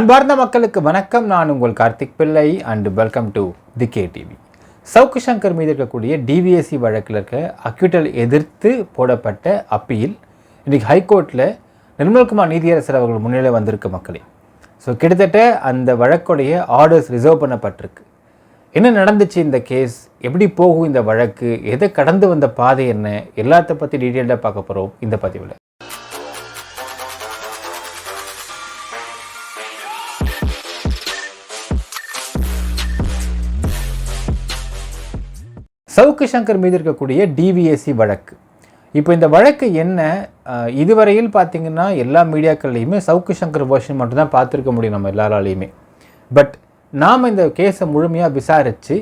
அன்பார்ந்த மக்களுக்கு வணக்கம். நான் உங்கள் கார்த்திக் பிள்ளை and welcome to the KTV. Savukku Shankar மீது இருக்கக்கூடிய டிவிஎஸ்சி வழக்கில் இருக்க அக்யூட்டல் எதிர்த்து போடப்பட்ட அப்பீல் இன்றைக்கி ஹைகோர்ட்டில் நிர்மல்குமார் நீதியரசர் அவர்கள் முன்னிலை வந்திருக்கு மக்களே. ஸோ கிட்டத்தட்ட அந்த வழக்குடைய ஆர்டர்ஸ் ரிசர்வ் பண்ணப்பட்டிருக்கு. என்ன நடந்துச்சு இந்த கேஸ், எப்படி போகும் இந்த வழக்கு, எதை கடந்து வந்த பாதை என்ன, எல்லாத்த பற்றி டீட்டெயில்டாக பார்க்க போகிறோம் இந்த பதிவில். சவுக்கு சங்கர் மீது இருக்கக்கூடிய டிவிஎஸ்சி வழக்கு. இப்போ இந்த வழக்கு என்ன, இதுவரையில் பார்த்திங்கன்னா எல்லா மீடியாக்கள்லையுமே சவுக்கு சங்கர் வெர்ஷன் மட்டும்தான் பார்த்துருக்க முடியும் நம்ம எல்லாராலையுமே. பட் நாம் இந்த கேஸை முழுமையாக விசாரித்து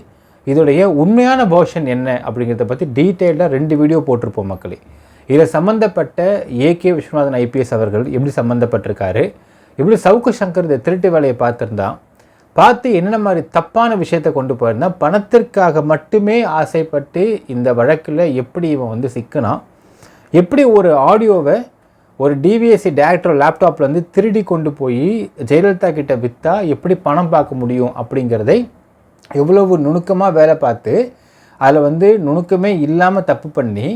இதோடைய உண்மையான வெர்ஷன் என்ன அப்படிங்கிறத பற்றி டீட்டெயிலாக 2 வீடியோ போட்டிருப்போம் மக்களே. இதில் சம்மந்தப்பட்ட AK விஸ்வநாதன் IPS அவர்கள் எப்படி சம்மந்தப்பட்டிருக்காரு, எப்படி சவுக்கு சங்கர் இந்த திருட்டு வேலையை பார்த்து என்னென்ன மாதிரி தப்பான விஷயத்தை கொண்டு போயிருந்தா, பணத்திற்காக மட்டுமே ஆசைப்பட்டு இந்த வழக்கில் எப்படி இவன் சிக்கினான், எப்படி ஒரு ஆடியோவை ஒரு டிவிஎஸ்சி டேரக்டர் லேப்டாப்லேருந்து திருடி கொண்டு போய் ஜெயலலிதா கிட்ட விற்றா எப்படி பணம் பார்க்க முடியும் அப்படிங்கிறதை எவ்வளவு நுணுக்கமாக வேலை பார்த்து அதில் நுணுக்கமே இல்லாமல் தப்பு பண்ணி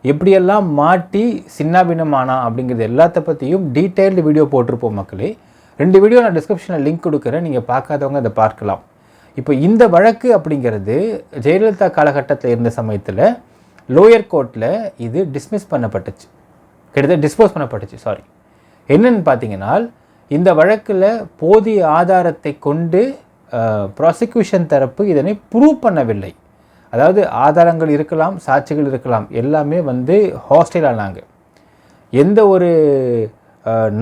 எப்படியெல்லாம் மாட்டி சின்னாபின்னமானா அப்படிங்கிறது எல்லாத்த பற்றியும் டீட்டெயில்டு வீடியோ போட்டிருப்போம் மக்களே. 2 வீடியோ நான் டிஸ்கிரிப்ஷனில் லிங்க் கொடுக்குறேன், நீங்கள் பார்க்காதவங்க அதை பார்க்கலாம். இப்போ இந்த வழக்கு அப்படிங்கிறது ஜெயலலிதா காலகட்டத்தில் இருந்த சமயத்தில் லோயர் கோர்ட்டில் இது டிஸ்மிஸ் பண்ணப்பட்டுச்சு, டிஸ்போஸ் பண்ணப்பட்டுச்சு. என்னென்னு பார்த்தீங்கன்னா, இந்த வழக்கில் போதிய ஆதாரத்தை கொண்டு ப்ராசிக்யூஷன் தரப்பு இதனை ப்ரூவ் பண்ணவில்லை. அதாவது ஆதாரங்கள் இருக்கலாம், சாட்சிகள் இருக்கலாம், எல்லாமே ஹாஸ்டைல் ஆனாங்க. எந்த ஒரு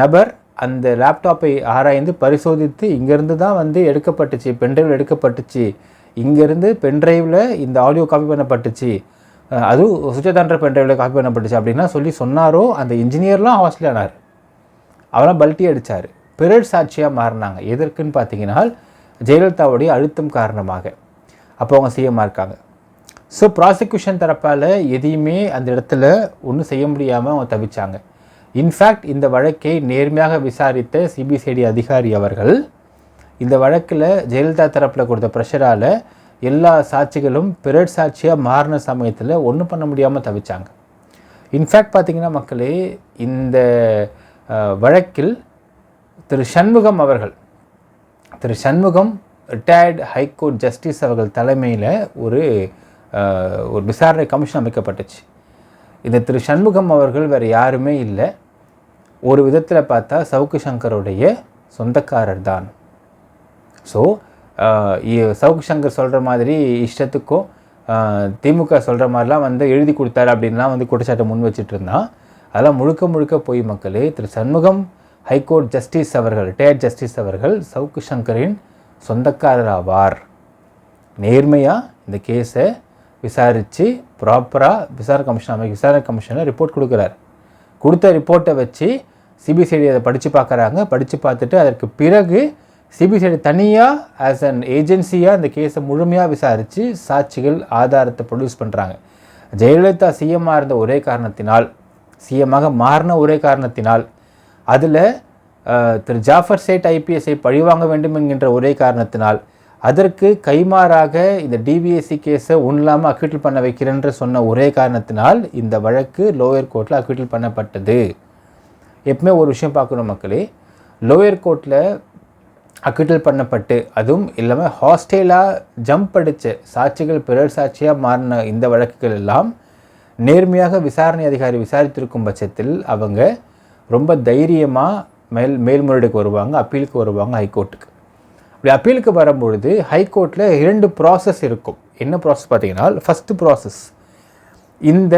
நபர் அந்த லேப்டாப்பை ஆராய்ந்து பரிசோதித்து இங்கேருந்து தான் எடுக்கப்பட்டுச்சு, பென்ட்ரைவில் எடுக்கப்பட்டுச்சு, இங்கேருந்து பென்ட்ரைவில் இந்த ஆடியோ காப்பி பண்ணப்பட்டுச்சு, அதுவும் சுஜாதான்ற பென்ட்ரைவில் காப்பி பண்ணப்பட்டுச்சு அப்படின்னா சொன்னாரோ அந்த இன்ஜினியர்லாம் ஹாஸ்டல் ஆனார். அவரெல்லாம் பல்ட்டி அடித்தார். பிறர் சாட்சியாக மாறினாங்க. எதற்குன்னு பார்த்தீங்கன்னா ஜெயலலிதாவுடைய அழுத்தம் காரணமாக. அப்போ அவங்க சிஎம்மாக இருக்காங்க. ஸோ ப்ராசிக்யூஷன் தரப்பால் எதையுமே அந்த இடத்துல ஒன்றும் செய்ய முடியாமல் அவங்க தவிச்சாங்க. இன்ஃபேக்ட் இந்த வழக்கை நேர்மையாக விசாரித்த CBCID அதிகாரி அவர்கள் இந்த வழக்கில் ஜெயலலிதா தரப்பில் கொடுத்த ப்ரெஷரால் எல்லா சாட்சிகளும் பிறர் சாட்சியாக மாறின சமயத்தில் ஒன்றும் பண்ண முடியாமல் தவிச்சாங்க. இன்ஃபேக்ட் பார்த்திங்கன்னா மக்களே, இந்த வழக்கில் திரு சண்முகம் ரிட்டையர்டு ஹைகோர்ட் ஜஸ்டிஸ் அவர்கள் தலைமையில் ஒரு விசாரணை கமிஷன் அமைக்கப்பட்டுச்சு. இந்த திரு சண்முகம் அவர்கள் வேறு யாருமே இல்லை, ஒரு விதத்தில் பார்த்தா சவுக்கு சங்கருடைய சொந்தக்காரர் தான். ஸோ சவுக்கு சங்கர் சொல்கிற மாதிரி இஷ்டத்துக்கும் திமுக சொல்கிற மாதிரிலாம் எழுதி கொடுத்தாரு அப்படின்லாம் குற்றச்சாட்டை முன் வச்சுட்டு இருந்தான். அதெல்லாம் முழுக்க போய் மக்களே, திரு சண்முகம் ஹைகோர்ட் ஜஸ்டிஸ் அவர்கள், ரிட்டையர்ட் ஜஸ்டிஸ் அவர்கள் சவுக்கு சங்கரின் சொந்தக்காரர் ஆவார். நேர்மையாக இந்த கேஸை விசாரித்து ப்ராப்பராக விசாரணை கமிஷனில் ரிப்போர்ட் கொடுக்குறாரு. கொடுத்த ரிப்போர்ட்டை வச்சு CBCID அதை படித்து பார்க்குறாங்க. படித்து பார்த்துட்டு அதற்கு பிறகு CBCID தனியாக ஆஸ் அன் ஏஜென்சியாக இந்த கேஸை முழுமையாக விசாரித்து சாட்சிகள் ஆதாரத்தை ப்ரொடியூஸ் பண்ணுறாங்க. ஜெயலலிதா சிஎம்மாக இருந்த ஒரே காரணத்தினால், சிஎம்மாக மாறின ஒரே காரணத்தினால், அதில் திரு ஜாஃபர் சேட் IPSஐ பழிவாங்க வேண்டும் என்கின்ற ஒரே காரணத்தினால், அதற்கு கைமாறாக இந்த டிவிஎஸ்சி கேஸை இல்லாமல் அக்யூட்டல் பண்ண வைக்கிறேன்ற சொன்ன ஒரே காரணத்தினால் இந்த வழக்கு லோயர் கோர்ட்டில் அக்யூட்டல் பண்ணப்பட்டது. எப்பவுமே ஒரு விஷயம் பார்க்கணும் மக்களே, லோயர் கோர்ட்டில் அக்யூட்டல் பண்ணப்பட்டு அதுவும் இல்லாமல் ஹாஸ்டேலாக ஜம்ப் அடித்த சாட்சிகள் பிறர் சாட்சியாக மாறின இந்த வழக்குகள் எல்லாம் நேர்மையாக விசாரணை அதிகாரி விசாரித்திருக்கும் பட்சத்தில் அவங்க ரொம்ப தைரியமாக மேல்முறையீடுக்கு வருவாங்க, அப்பீலுக்கு வருவாங்க ஹைகோர்ட்டுக்கு. அப்படி அப்பீலுக்கு வரும்பொழுது ஹைகோர்ட்டில் 2 ப்ராசஸ் இருக்கும். என்ன ப்ராசஸ் பார்த்தீங்கன்னா, ஃபஸ்ட்டு ப்ராசஸ், இந்த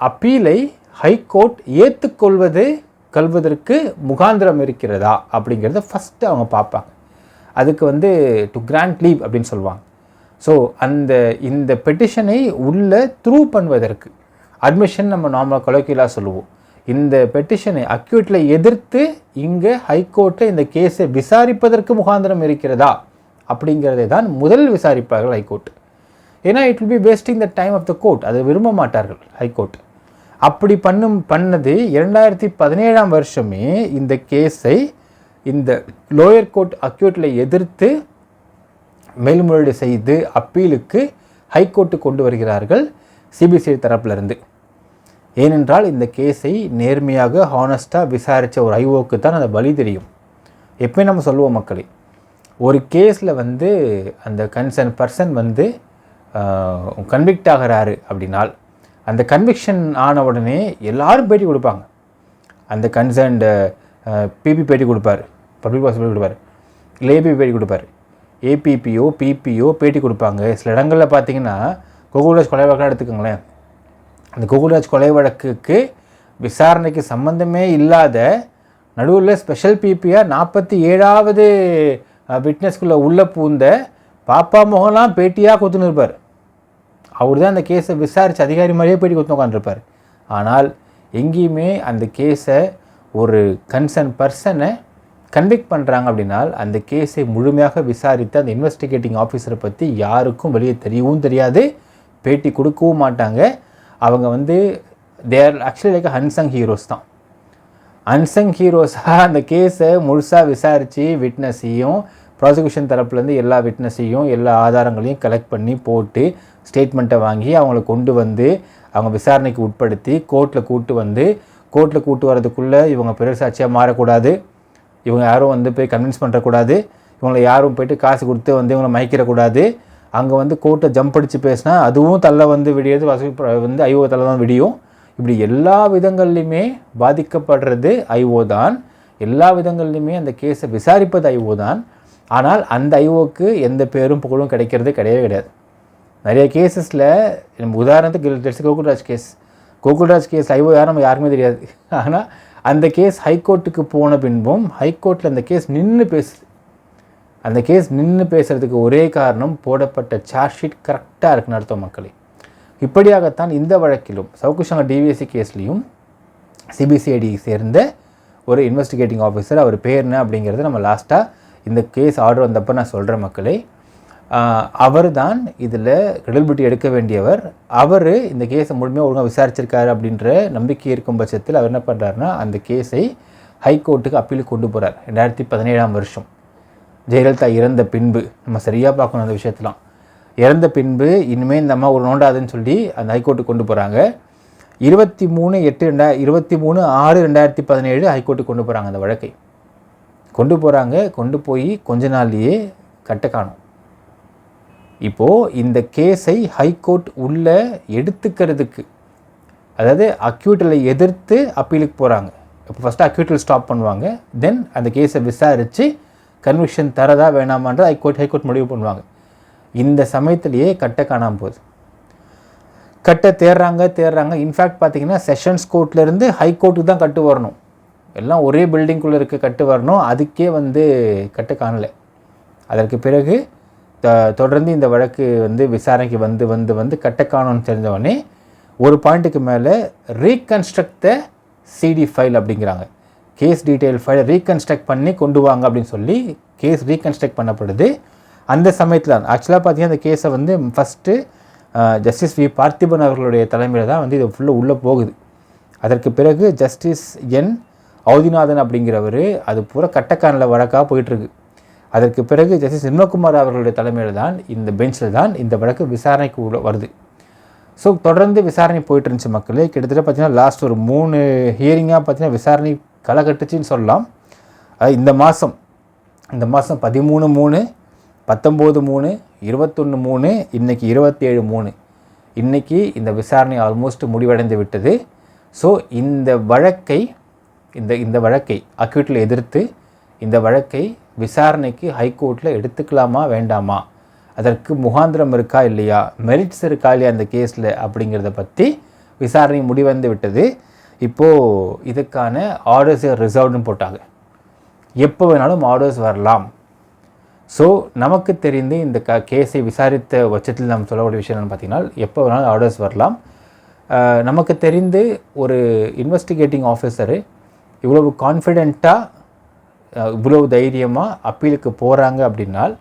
அப்பீலை ஹைகோர்ட் ஏற்றுக்கொள்வதற்கு முகாந்திரம் இருக்கிறதா அப்படிங்கிறத ஃபஸ்ட்டு அவங்க பார்ப்பாங்க. அதுக்கு டு கிராண்ட் லீவ் அப்படின்னு சொல்லுவாங்க. ஸோ இந்த பெட்டிஷனை உள்ளே த்ரூ பண்ணுவதற்கு, அட்மிஷன் நம்ம நார்மலாக கொலோக்கியலாக சொல்லுவோம், இந்த பெட்டிஷனை அக்யூட்டில் எதிர்த்து இங்கே ஹைகோர்ட்டில் இந்த கேஸை விசாரிப்பதற்கு முகாந்திரம் இருக்கிறதா அப்படிங்கிறதை தான் முதல் விசாரிப்பார்கள் ஹைகோர்ட். ஏன்னா it will be wasting the time of the court, அதை விரும்ப மாட்டார்கள் ஹைகோர்ட். அப்படி பண்ணது 2017 வருஷமே இந்த கேஸை இந்த லோயர் கோர்ட் அக்யூட்டில் எதிர்த்து மேல்முறையீடு செய்து அப்பீலுக்கு ஹைகோர்ட்டு கொண்டு வருகிறார்கள் சிபிசிஐடி தரப்பிலிருந்து. ஏனென்றால் இந்த கேஸை நேர்மையாக ஹானஸ்ட்டாக விசாரித்த ஒரு ஐஓக்கு தான் அந்த வழி தெரியும். எப்போயும் நம்ம சொல்லுவோம் மக்களே, ஒரு கேஸில் வந்து அந்த கன்சர்ன் பர்சன் வந்து கன்விக்ட் ஆகிறாரு அப்படின்னால் அந்த கன்விக்ஷன் ஆன உடனே எல்லாரும் பேட்டி கொடுப்பாங்க. அந்த கன்சர்ன்டு பிபி பேட்டி கொடுப்பார், பப்ளிக் ப்ராசிக்யூட்டர் கொடுப்பார், இல்லை ஏபிபி பேட்டி கொடுப்பார், ஏபிபிஓ பிபிஓ பேட்டி கொடுப்பாங்க. சில இடங்களில் பார்த்தீங்கன்னா கோகுல்ராஜ் கொலை வழக்காக எடுத்துக்கோங்களேன். அந்த கோகுல்ராஜ் கொலை வழக்குக்கு விசாரணைக்கு சம்பந்தமே இல்லாத நடுவில் ஸ்பெஷல் பிபியாக 47வது விட்னஸ்குள்ளே உள்ளே பூந்த பாப்பா மோகன்லாம் பேட்டியாக கொடுத்துன்னு இருப்பார். அவர் தான் அந்த கேஸை விசாரித்து அதிகாரி மாதிரியே பேட்டி கொடுத்து உட்காந்துருப்பார். ஆனால் எங்கேயுமே அந்த கேஸை ஒரு கன்சர்ன் பர்சனை கன்விக்ட் பண்ணுறாங்க அப்படின்னால் அந்த கேஸை முழுமையாக விசாரித்து அந்த இன்வெஸ்டிகேட்டிங் ஆஃபீஸரை பற்றி யாருக்கும் வெளியே தெரியவும் தெரியாது, பேட்டி கொடுக்கவும் மாட்டாங்க. அவங்க வந்து தேர் ஆக்சுவலி லைக் அன்சங் ஹீரோஸ் தான். அன்சங் ஹீரோஸாக அந்த கேஸை முழுசாக விசாரித்து விட்னஸையும் ப்ராசிக்யூஷன் தரப்புலேருந்து எல்லா விட்னஸையும் எல்லா ஆதாரங்களையும் கலெக்ட் பண்ணி போட்டு ஸ்டேட்மெண்ட்டை வாங்கி அவங்கள கொண்டு வந்து அவங்க விசாரணைக்கு உட்படுத்தி கோர்ட்டில் கூட்டு வரதுக்குள்ளே இவங்க பிறர் சாட்சியாக மாறக்கூடாது, இவங்க யாரும் வந்து போய் கன்வின்ஸ் பண்ணுறக்கூடாது, இவங்களை யாரும் போய்ட்டு காசு கொடுத்து வந்து இவங்களை மயக்கிடக்கூடாது, அங்கே வந்து கோர்ட்டை ஜம்ப் அடித்து பேசினா அதுவும் தள்ள வந்து விடியது வந்து ஐஓ தள்ள தான் விடியும். இப்படி எல்லா விதங்கள்லையுமே பாதிக்கப்படுறது ஐஓ தான், எல்லா விதங்கள்லையுமே அந்த கேஸை விசாரிப்பது ஐஓ தான். ஆனால் அந்த ஐஓக்கு எந்த பேரும் புகழும் கிடைக்கிறது கிடையாது. நிறைய கேஸஸில் உதாரணத்துக்கு கோகுல்ராஜ் கேஸ் ஐஓ யாரும் நம்ம யாருக்குமே தெரியாது. ஆனால் அந்த கேஸ் ஹைகோர்ட்டுக்கு போன பின்பும் ஹைகோர்ட்டில் அந்த கேஸ் நின்று பேசுது. அந்த கேஸ் நின்று பேசுகிறதுக்கு ஒரே காரணம் போடப்பட்ட சார்ஜ் ஷீட் கரெக்டாக இருக்குன்னு அர்த்தம் மக்களே. இப்படியாகத்தான் இந்த வழக்கிலும் சவுக்கு சங்கர் டிவிஎஸ்சி கேஸ்லேயும் சிபிசிஐடி சேர்ந்த ஒரு இன்வெஸ்டிகேட்டிங் ஆஃபீஸர், அவர் பேர் என்ன அப்படிங்கிறத நம்ம லாஸ்ட்டாக இந்த கேஸ் ஆர்டர் வந்தப்போ நான் சொல்கிறேன் மக்களே. அவர் தான் இதில் கிரெடிபிலிட்டி எடுக்க வேண்டியவர். அவர் இந்த கேஸை முழுமையாக ஒழுங்காக விசாரிச்சிருக்காரு அப்படின்ற நம்பிக்கை இருக்கும் பட்சத்தில் அவர் என்ன பண்ணுறாருன்னா அந்த கேஸை ஹைகோர்ட்டுக்கு அப்பீலுக்கு கொண்டு போகிறார். 2017 வருஷம் ஜெயலலிதா இறந்த பின்பு, நம்ம சரியாக பார்க்கணும் அந்த விஷயத்தெலாம், இறந்த பின்பு இனிமேல் இந்த அம்மா ஒரு நோண்டாதுன்னு சொல்லி அந்த ஹைகோர்ட்டுக்கு கொண்டு போகிறாங்க. 23/6/2017 ஹைகோர்ட்டுக்கு கொண்டு போகிறாங்க. அந்த வழக்கை கொண்டு போய் கொஞ்ச நாள்லேயே கட்ட காணும். இப்போது இந்த கேஸை ஹைகோர்ட் உள்ளே எடுத்துக்கிறதுக்கு, அதாவது அக்யூட்டில் எதிர்த்து அப்பீலுக்கு போகிறாங்க. இப்போ ஃபஸ்ட்டு அக்யூட்டில் ஸ்டாப் பண்ணுவாங்க, தென் அந்த கேஸை விசாரித்து கன்விக்ஷன் தரதா வேணாமான்ற ஹைகோர்ட் முடிவு பண்ணுவாங்க. இந்த சமயத்திலேயே கட்ட காணாமல் போகுது. கட்ட தேடுறாங்க. இன்ஃபேக்ட் பார்த்திங்கன்னா செஷன்ஸ் கோர்ட்லேருந்து ஹைகோர்ட்டுக்கு தான் கட்டு வரணும். எல்லாம் ஒரே பில்டிங்குள்ளே இருக்க கட்டு வரணும். அதுக்கே வந்து கட்ட காணலை. அதற்கு பிறகு தொடர்ந்து இந்த வழக்கு வந்து விசாரணைக்கு வந்து கட்ட காணோன்னு தெரிஞ்சவொடனே ஒரு பாயிண்ட்டுக்கு மேலே ரீகன்ஸ்ட்ரக்ட் த சிடி ஃபைல் அப்படிங்கிறாங்க. கேஸ் டீட்டெயில் ஃபைலை ரீகன்ஸ்ட்ரக்ட் பண்ணி கொண்டு வாங்க அப்படின்னு சொல்லி கேஸ் ரீகன்ஸ்ட்ரக்ட் பண்ணப்படுது. அந்த சமயத்தில் ஆக்சுவலாக பார்த்தீங்கன்னா அந்த கேஸை வந்து ஃபஸ்ட்டு ஜஸ்டிஸ் வி பார்த்திபன் அவர்களுடைய தலைமையில் தான் வந்து இது ஃபுல்லாக உள்ளே போகுது. அதற்கு பிறகு ஜஸ்டிஸ் என் அவுதிநாதன் அப்படிங்கிறவர் அது பூரா கட்டக்கானில் வழக்காக போயிட்டுருக்கு. அதற்கு பிறகு ஜஸ்டிஸ் சின்மகுமார் அவர்களுடைய தலைமையில் தான் இந்த பெஞ்சில் தான் இந்த வழக்கு விசாரணைக்கு வருது. ஸோ தொடர்ந்து விசாரணை போயிட்டு இருந்துச்சு மக்களே. கிட்டத்தட்ட பார்த்திங்கன்னா லாஸ்ட் ஒரு 3 ஹியரிங்காக பார்த்திங்கன்னா விசாரணை களை கட்டுச்சின்னு சொல்லலாம். இந்த மாதம் 13/3, 19/3, 21/3, இன்றைக்கி 27/3, இன்றைக்கி இந்த விசாரணை ஆல்மோஸ்ட் முடிவடைந்து விட்டது. ஸோ இந்த வழக்கை அக்யூட்டில் எதிர்த்து இந்த வழக்கை விசாரணைக்கு ஹைகோர்ட்டில் எடுத்துக்கலாமா வேண்டாமா, அதற்கு முகாந்திரம் இருக்கா இல்லையா, மெரிட்ஸ் இருக்கா இல்லையா அந்த கேஸில் அப்படிங்கிறத பற்றி விசாரணை முடிவந்து விட்டது. இப்போது இதுக்கான ஆர்டர்ஸ் ரிசர்வ்டுன்னு போட்டாங்க. எப்போ வேணாலும் ஆர்டர்ஸ் வரலாம். ஸோ நமக்கு தெரிந்து இந்த கேஸை விசாரித்த பட்சத்தில் நம்ம சொல்லக்கூடிய விஷயம் என்னென்னு பார்த்தீங்கன்னா எப்போ வேணாலும் ஆர்டர்ஸ் வரலாம். நமக்கு தெரிந்து ஒரு இன்வெஸ்டிகேட்டிங் ஆஃபீஸரு இவ்வளவு கான்ஃபிடெண்ட்டாக இவ்வளவு தைரியமாக அப்பீலுக்கு போகிறாங்க அப்படின்னால்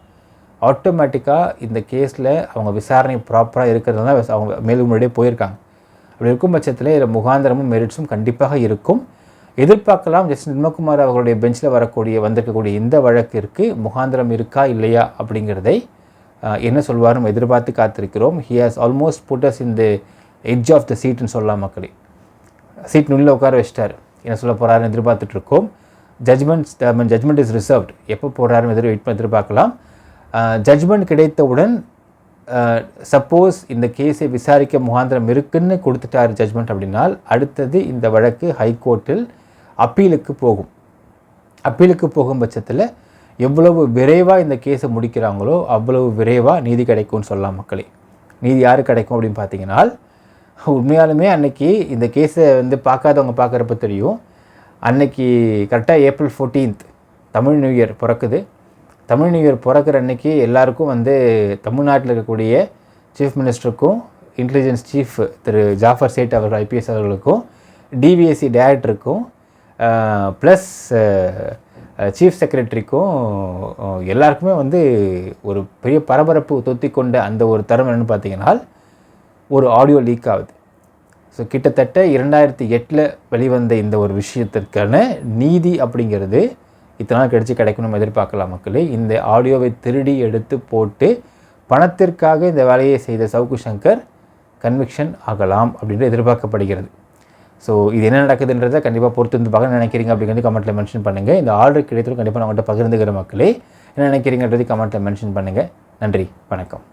ஆட்டோமேட்டிக்காக இந்த கேஸில் அவங்க விசாரணை ப்ராப்பராக இருக்கிறது தான் அவங்க மேலும் முன்னாடியே போயிருக்காங்க. அப்படி இருக்கும் பட்சத்தில் இதில் முகாந்திரமும் மெரிட்ஸும் கண்டிப்பாக இருக்கும். எதிர்பார்க்கலாம் ஜஸ்டிஸ் நிர்மல்குமார் அவர்களுடைய பெஞ்சில் வந்திருக்கக்கூடிய இந்த வழக்கிற்கு முகாந்திரம் இருக்கா இல்லையா அப்படிங்கிறதை என்ன சொல்வாரும் எதிர்பார்த்து காத்திருக்கிறோம். He has almost put us in the edge of the சீட்னு சொல்லலாம். மக்களே சீட் நுள்ளில் உட்கார வச்சிட்டார். என்ன சொல்ல போகிறாருன்னு எதிர்பார்த்துட்ருக்கோம். Judgement is reserved. எப்போ போடுறாருன்னு வெயிட் பண்ணி எதிர்பார்க்கலாம். ஜட்மெண்ட் கிடைத்தவுடன் சப்போஸ் இந்த கேஸை விசாரிக்க முகாந்திரம் இருக்குன்னு கொடுத்துட்டார் ஜட்மெண்ட் அப்படின்னால் அடுத்தது இந்த வழக்கு ஹைகோர்ட்டில் அப்பீலுக்கு போகும். அப்பீலுக்கு போகும் பட்சத்தில் எவ்வளவு விரைவாக இந்த கேஸை முடிக்கிறாங்களோ அவ்வளவு விரைவாக நீதி கிடைக்கும்னு சொல்லலாம். மக்களே நீதி யார் கிடைக்கும் அப்படின்னு பார்த்தீங்கன்னா உண்மையாலுமே அன்னைக்கு இந்த கேஸை பார்க்காதவங்க பார்க்குறப்ப தெரியும். அன்னைக்கு கரெக்டாக April 14th Tamil new year பிறக்குது. தமிழ் நியூ இயர் பிறக்கிற அன்னைக்கு எல்லாருக்கும் தமிழ்நாட்டில் இருக்கக்கூடிய சீஃப் மினிஸ்டருக்கும் இன்டெலிஜென்ஸ் சீஃப் திரு ஜாஃபர் சேட் அவர்கள் ஐபிஎஸ் அவர்களுக்கும் டிவிஎஸ்சி டைரக்டருக்கும் ப்ளஸ் சீஃப் செக்ரட்டரிக்கும் எல்லாருக்குமே ஒரு பெரிய பரபரப்பு தொத்தி கொண்ட அந்த ஒரு தரம் என்னென்னு பார்த்தீங்கன்னா ஒரு ஆடியோ லீக் ஆகுது. ஸோ கிட்டத்தட்ட 2008 வெளிவந்த இந்த ஒரு விஷயத்திற்கான நீதி அப்படிங்கிறது இத்தனை நாள் கிடைக்கணும் எதிர்பார்க்கலாம். மக்களே இந்த ஆடியோவை திருடி எடுத்து போட்டு பணத்திற்காக இந்த வேலையை செய்த சவுக்கு சங்கர் கன்விக்ஷன் ஆகலாம் அப்படின்ட்டு எதிர்பார்க்கப்படுகிறது. ஸோ இது என்ன நடக்குதுன்றதை கண்டிப்பாக பொறுத்து பார்க்க நினைக்கிறீங்க அப்படிங்கிறது கமெண்ட்டில் மென்ஷன் பண்ணுங்கள். இந்த ஆர்டர் கிடைத்தாலும் கண்டிப்பாக நான் உங்கள்கிட்ட பகிர்ந்துக்கிற மக்களே என்ன நினைக்கிறீங்கன்றது கமெண்ட்டில் மென்ஷன் பண்ணுங்கள். நன்றி, வணக்கம்.